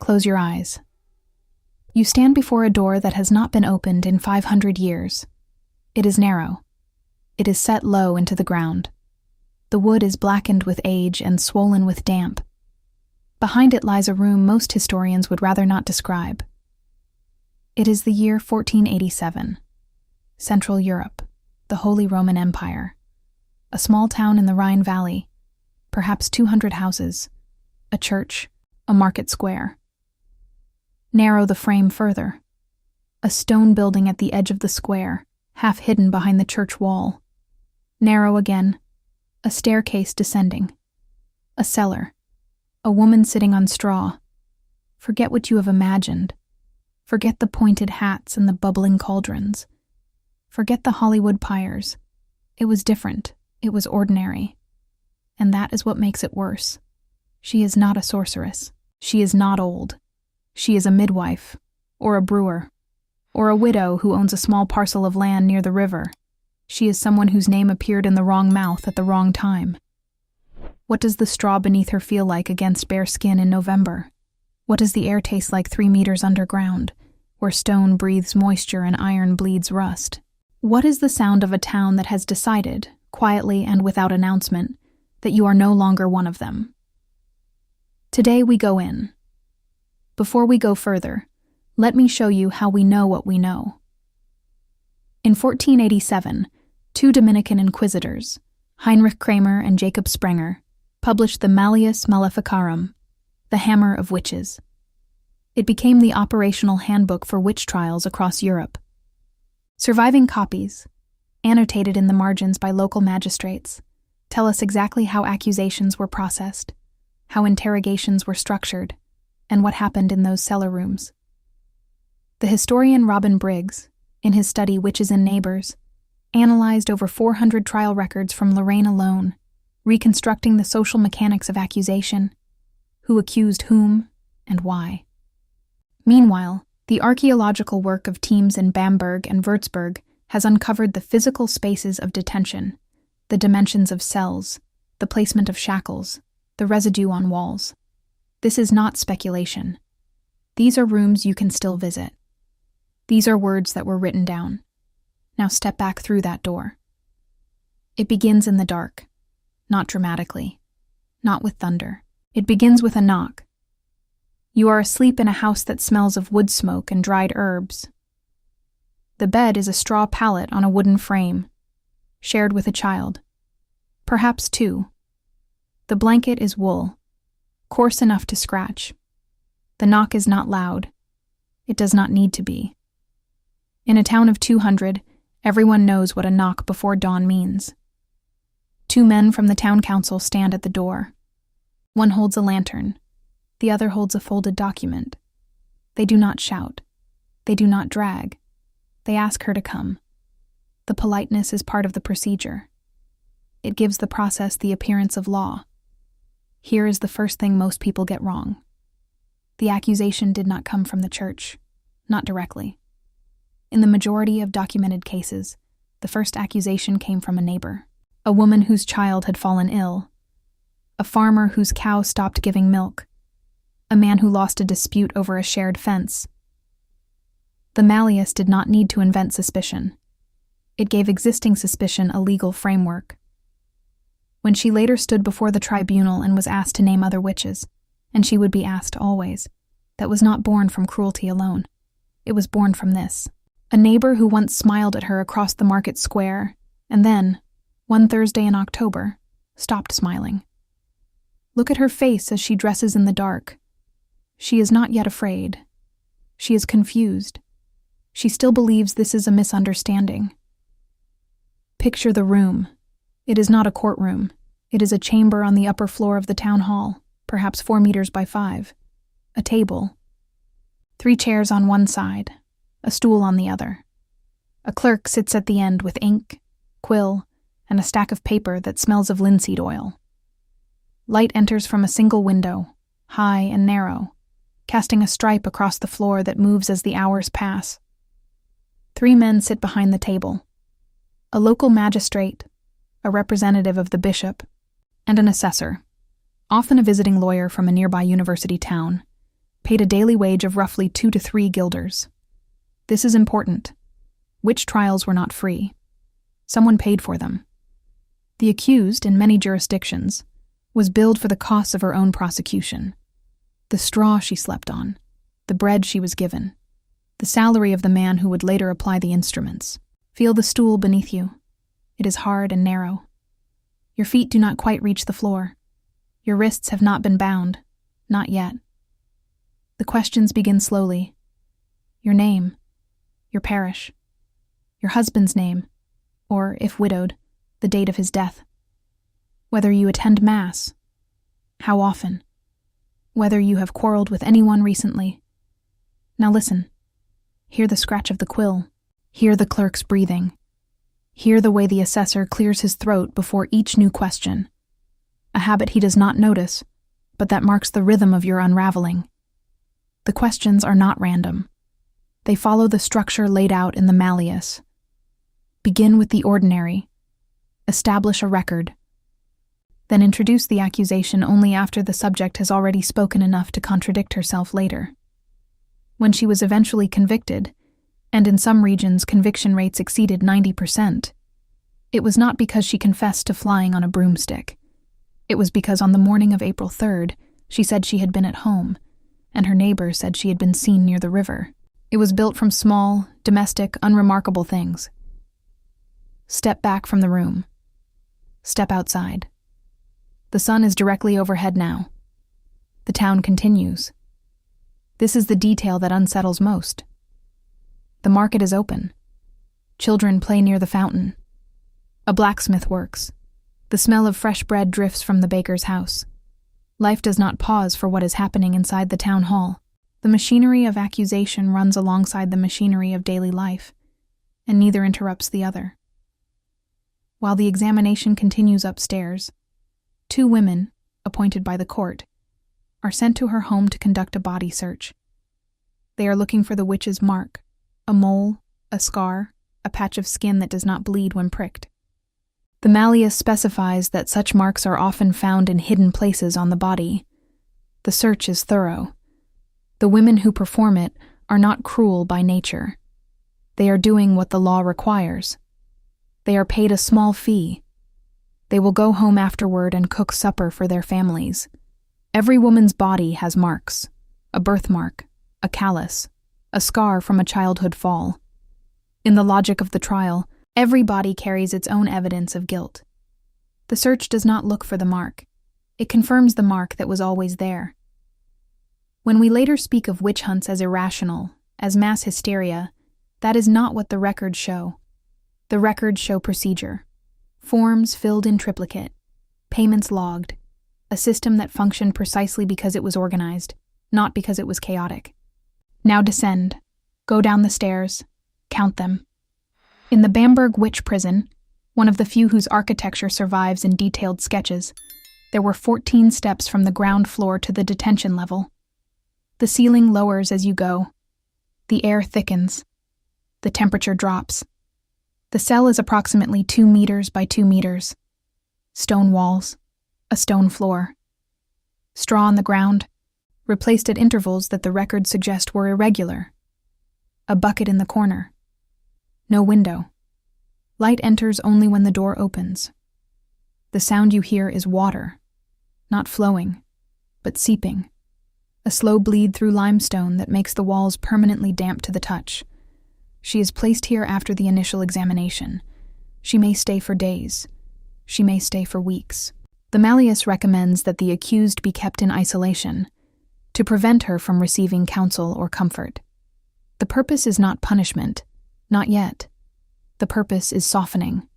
close your eyes. You stand before a door that has not been opened in 500 years. It is narrow. It is set low into the ground. The wood is blackened with age and swollen with damp. Behind it lies a room most historians would rather not describe. It is the year 1487. Central Europe, the Holy Roman Empire. A small town in the Rhine Valley, perhaps 200 houses, a church, a market square. Narrow the frame further. A stone building at the edge of the square, half hidden behind the church wall. Narrow again. A staircase descending. A cellar. A woman sitting on straw. Forget what you have imagined. Forget the pointed hats and the bubbling cauldrons. Forget the Hollywood pyres. It was different. It was ordinary. And that is what makes it worse. She is not a sorceress. She is not old. She is a midwife, or a brewer, or a widow who owns a small parcel of land near the river. She is someone whose name appeared in the wrong mouth at the wrong time. What does the straw beneath her feel like against bare skin in November? What does the air taste like 3 meters underground, where stone breathes moisture and iron bleeds rust? What is the sound of a town that has decided, quietly and without announcement, that you are no longer one of them? Today we go in. Before we go further, let me show you how we know what we know. In 1487, 2 Dominican inquisitors, Heinrich Kramer and Jacob Sprenger, published the Malleus Maleficarum, the Hammer of Witches. It became the operational handbook for witch trials across Europe. Surviving copies, annotated in the margins by local magistrates, tell us exactly how accusations were processed, how interrogations were structured, and what happened in those cellar rooms. The historian Robin Briggs, in his study Witches and Neighbours, analyzed over 400 trial records from Lorraine alone, reconstructing the social mechanics of accusation, who accused whom and why. Meanwhile, the archaeological work of teams in Bamberg and Würzburg has uncovered the physical spaces of detention, the dimensions of cells, the placement of shackles, the residue on walls. This is not speculation. These are rooms you can still visit. These are words that were written down. Now step back through that door. It begins in the dark, not dramatically, not with thunder. It begins with a knock. You are asleep in a house that smells of wood smoke and dried herbs. The bed is a straw pallet on a wooden frame, shared with a child, perhaps 2. The blanket is wool, coarse enough to scratch. The knock is not loud. It does not need to be. In a town of 200, everyone knows what a knock before dawn means. 2 men from the town council stand at the door. One holds a lantern. The other holds a folded document. They do not shout. They do not drag. They ask her to come. The politeness is part of the procedure. It gives the process the appearance of law. Here is the first thing most people get wrong. The accusation did not come from the church, not directly. In the majority of documented cases, the first accusation came from a neighbor, a woman whose child had fallen ill, a farmer whose cow stopped giving milk, a man who lost a dispute over a shared fence. The Malleus did not need to invent suspicion. It gave existing suspicion a legal framework. When she later stood before the tribunal and was asked to name other witches, and she would be asked always, that was not born from cruelty alone. It was born from this. A neighbor who once smiled at her across the market square, and then, one Thursday in October, stopped smiling. Look at her face as she dresses in the dark. She is not yet afraid. She is confused. She still believes this is a misunderstanding. Picture the room. It is not a courtroom. It is a chamber on the upper floor of the town hall, perhaps 4 meters by 5. A table. 3 chairs on one side, a stool on the other. A clerk sits at the end with ink, quill, and a stack of paper that smells of linseed oil. Light enters from a single window, high and narrow, casting a stripe across the floor that moves as the hours pass. 3 men sit behind the table. A local magistrate, a representative of the bishop, and an assessor, often a visiting lawyer from a nearby university town, paid a daily wage of roughly 2 to 3 guilders. This is important. Witch trials were not free. Someone paid for them. The accused, in many jurisdictions, was billed for the costs of her own prosecution. The straw she slept on, the bread she was given, the salary of the man who would later apply the instruments. Feel the stool beneath you. It is hard and narrow. Your feet do not quite reach the floor. Your wrists have not been bound. Not yet. The questions begin slowly. Your name, your parish, your husband's name, or, if widowed, the date of his death. Whether you attend Mass, how often, whether you have quarreled with anyone recently. Now listen. Hear the scratch of the quill. Hear the clerk's breathing. Hear the way the assessor clears his throat before each new question. A habit he does not notice, but that marks the rhythm of your unraveling. The questions are not random. They follow the structure laid out in the Malleus. Begin with the ordinary. Establish a record. Then introduce the accusation only after the subject has already spoken enough to contradict herself later. When she was eventually convicted, and in some regions conviction rates exceeded 90%, it was not because she confessed to flying on a broomstick. It was because on the morning of April 3rd, she said she had been at home, and her neighbor said she had been seen near the river. It was built from small, domestic, unremarkable things. Step back from the room. Step outside. The sun is directly overhead now. The town continues. This is the detail that unsettles most. The market is open. Children play near the fountain. A blacksmith works. The smell of fresh bread drifts from the baker's house. Life does not pause for what is happening inside the town hall. The machinery of accusation runs alongside the machinery of daily life, and neither interrupts the other. While the examination continues upstairs, 2 women, appointed by the court, are sent to her home to conduct a body search. They are looking for the witch's mark, a mole, a scar, a patch of skin that does not bleed when pricked. The Malleus specifies that such marks are often found in hidden places on the body. The search is thorough. The women who perform it are not cruel by nature. They are doing what the law requires. They are paid a small fee. They will go home afterward and cook supper for their families. Every woman's body has marks: a birthmark, a callus, a scar from a childhood fall. In the logic of the trial, every body carries its own evidence of guilt. The search does not look for the mark. It confirms the mark that was always there. When we later speak of witch hunts as irrational, as mass hysteria, that is not what the records show. The records show procedure. Forms filled in triplicate. Payments logged. A system that functioned precisely because it was organized, not because it was chaotic. Now descend. Go down the stairs. Count them. In the Bamberg witch prison, one of the few whose architecture survives in detailed sketches, there were 14 steps from the ground floor to the detention level. The ceiling lowers as you go. The air thickens. The temperature drops. The cell is approximately 2 meters by 2 meters. Stone walls. A stone floor. Straw on the ground, replaced at intervals that the records suggest were irregular. A bucket in the corner. No window. Light enters only when the door opens. The sound you hear is water, not flowing, but seeping. A slow bleed through limestone that makes the walls permanently damp to the touch. She is placed here after the initial examination. She may stay for days. She may stay for weeks. The Malleus recommends that the accused be kept in isolation, to prevent her from receiving counsel or comfort. The purpose is not punishment, not yet. The purpose is softening.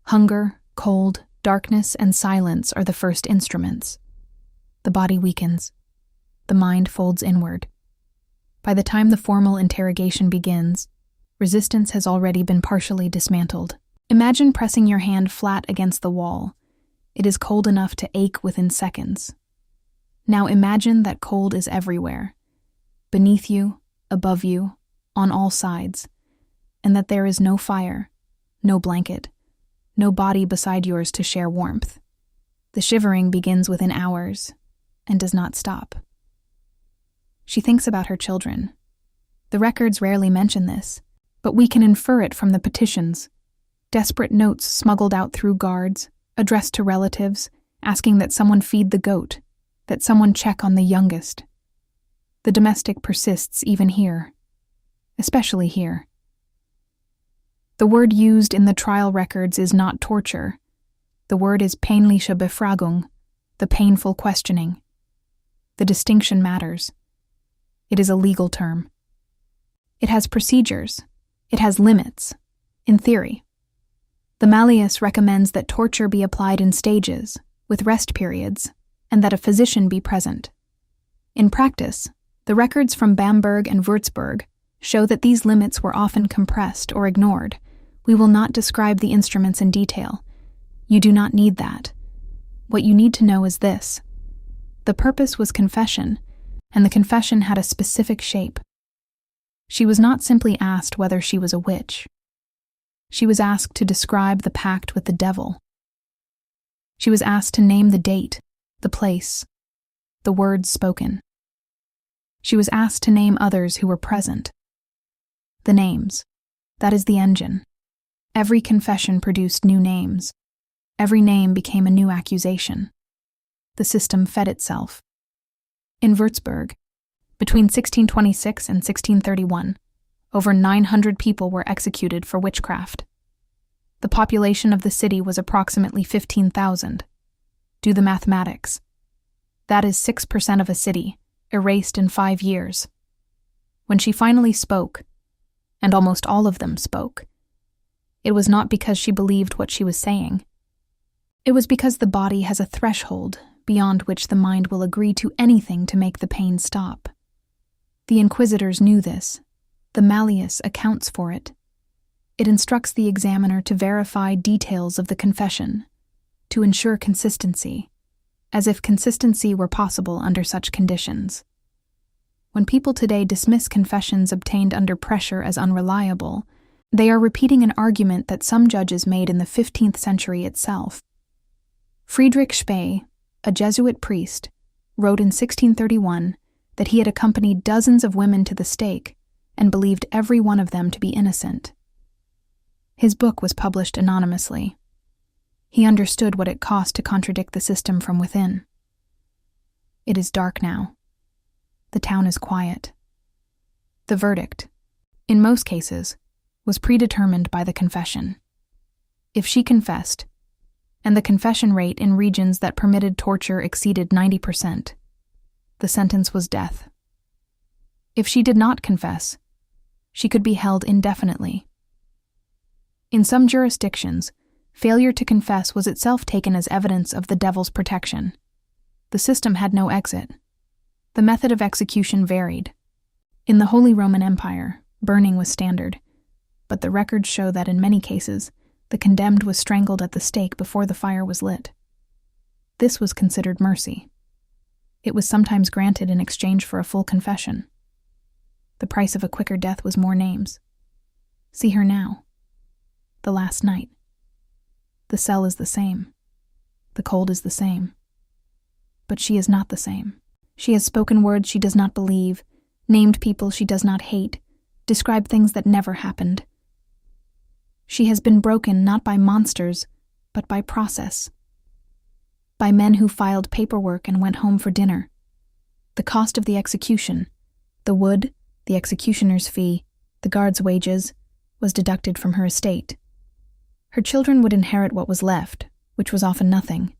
Hunger, cold, darkness, and silence are the first instruments. The body weakens. The mind folds inward. By the time the formal interrogation begins, resistance has already been partially dismantled. Imagine pressing your hand flat against the wall. It is cold enough to ache within seconds. Now imagine that cold is everywhere, beneath you, above you, on all sides, and that there is no fire, no blanket, no body beside yours to share warmth. The shivering begins within hours and does not stop. She thinks about her children. The records rarely mention this, but we can infer it from the petitions. Desperate notes smuggled out through guards, addressed to relatives, asking that someone feed the goat, that someone check on the youngest. The domestic persists even here, especially here. The word used in the trial records is not torture. The word is peinliche Befragung, the painful questioning. The distinction matters. It is a legal term. It has procedures. It has limits, in theory. The Malleus recommends that torture be applied in stages, with rest periods, and that a physician be present. In practice, the records from Bamberg and Würzburg show that these limits were often compressed or ignored. We will not describe the instruments in detail. You do not need that. What you need to know is this. The purpose was confession, and the confession had a specific shape. She was not simply asked whether she was a witch. She was asked to describe the pact with the devil. She was asked to name the date, the place, the words spoken. She was asked to name others who were present. The names, that is the engine. Every confession produced new names. Every name became a new accusation. The system fed itself. In Würzburg, between 1626 and 1631, over 900 people were executed for witchcraft. The population of the city was approximately 15,000. Do the mathematics. That is 6% of a city, erased in 5 years. When she finally spoke, and almost all of them spoke, it was not because she believed what she was saying. It was because the body has a threshold beyond which the mind will agree to anything to make the pain stop. The inquisitors knew this. The Malleus accounts for it. It instructs the examiner to verify details of the confession, to ensure consistency, as if consistency were possible under such conditions. When people today dismiss confessions obtained under pressure as unreliable, they are repeating an argument that some judges made in the 15th century itself. Friedrich Spee, a Jesuit priest, wrote in 1631 that he had accompanied dozens of women to the stake and believed every one of them to be innocent. His book was published anonymously. He understood what it cost to contradict the system from within. It is dark now. The town is quiet. The verdict, in most cases, was predetermined by the confession. If she confessed, and the confession rate in regions that permitted torture exceeded 90%, the sentence was death. If she did not confess, she could be held indefinitely. In some jurisdictions, failure to confess was itself taken as evidence of the devil's protection. The system had no exit. The method of execution varied. In the Holy Roman Empire, burning was standard, but the records show that in many cases, the condemned was strangled at the stake before the fire was lit. This was considered mercy. It was sometimes granted in exchange for a full confession. The price of a quicker death was more names. See her now. The last night. The cell is the same. The cold is the same. But she is not the same. She has spoken words she does not believe, named people she does not hate, described things that never happened. She has been broken not by monsters, but by process. By men who filed paperwork and went home for dinner. The cost of the execution, the wood, the executioner's fee, the guard's wages, was deducted from her estate. Her children would inherit what was left, which was often nothing.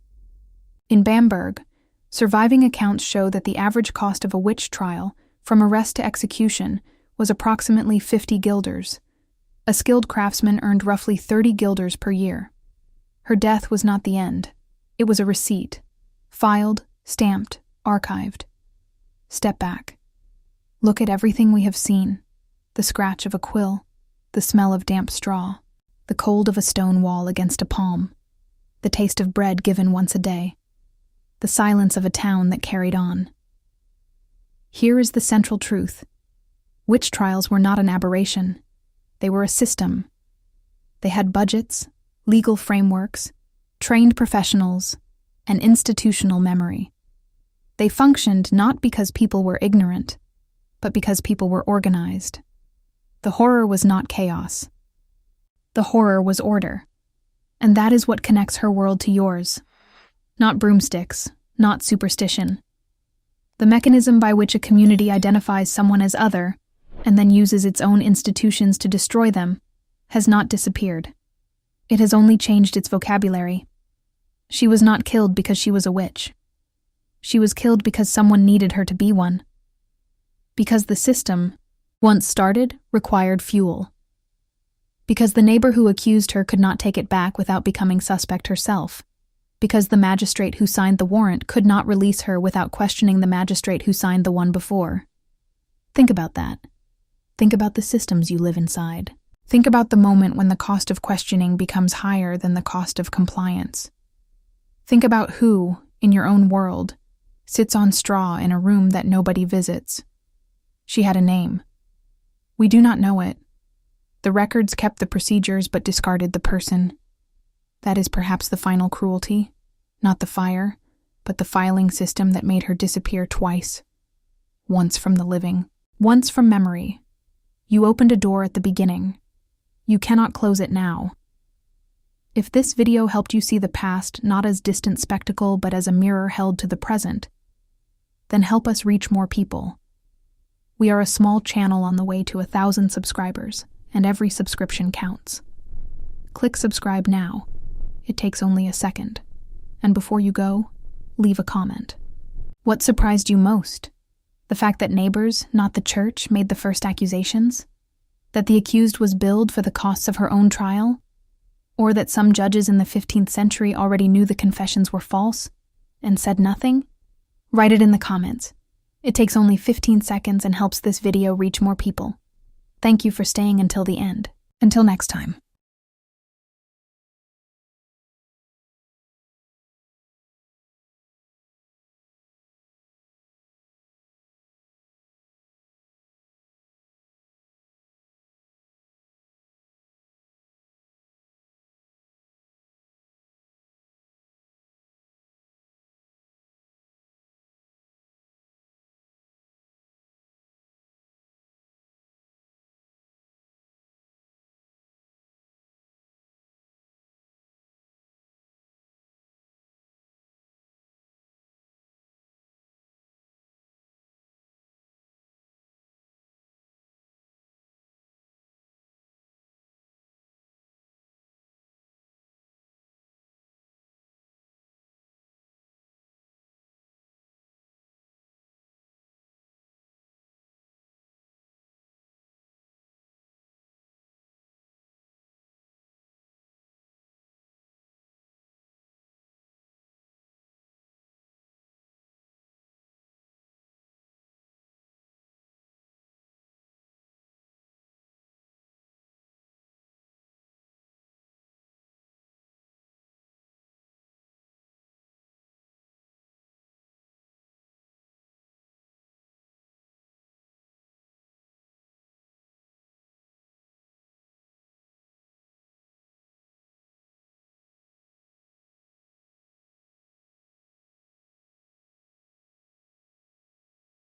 In Bamberg, surviving accounts show that the average cost of a witch trial, from arrest to execution, was approximately 50 guilders. A skilled craftsman earned roughly 30 guilders per year. Her death was not the end. It was a receipt. Filed, stamped, archived. Step back. Look at everything we have seen. The scratch of a quill, the smell of damp straw, the cold of a stone wall against a palm, the taste of bread given once a day, the silence of a town that carried on. Here is the central truth. Witch trials were not an aberration. They were a system. They had budgets, legal frameworks, trained professionals, and institutional memory. They functioned not because people were ignorant, but because people were organized. The horror was not chaos. The horror was order. And that is what connects her world to yours. Not broomsticks, not superstition. The mechanism by which a community identifies someone as other, and then uses its own institutions to destroy them, has not disappeared. It has only changed its vocabulary. She was not killed because she was a witch. She was killed because someone needed her to be one. Because the system, once started, required fuel. Because the neighbor who accused her could not take it back without becoming suspect herself. Because the magistrate who signed the warrant could not release her without questioning the magistrate who signed the one before. Think about that. Think about the systems you live inside. Think about the moment when the cost of questioning becomes higher than the cost of compliance. Think about who, in your own world, sits on straw in a room that nobody visits. She had a name. We do not know it. The records kept the procedures but discarded the person. That is perhaps the final cruelty, not the fire, but the filing system that made her disappear twice. Once from the living, once from memory. You opened a door at the beginning. You cannot close it now. If this video helped you see the past not as distant spectacle but as a mirror held to the present, then help us reach more people. We are a small channel on the way to 1,000 subscribers, and every subscription counts. Click subscribe now. It takes only a second. And before you go, leave a comment. What surprised you most? The fact that neighbors, not the church, made the first accusations? That the accused was billed for the costs of her own trial? Or that some judges in the 15th century already knew the confessions were false and said nothing? Write it in the comments. It takes only 15 seconds and helps this video reach more people. Thank you for staying until the end. Until next time.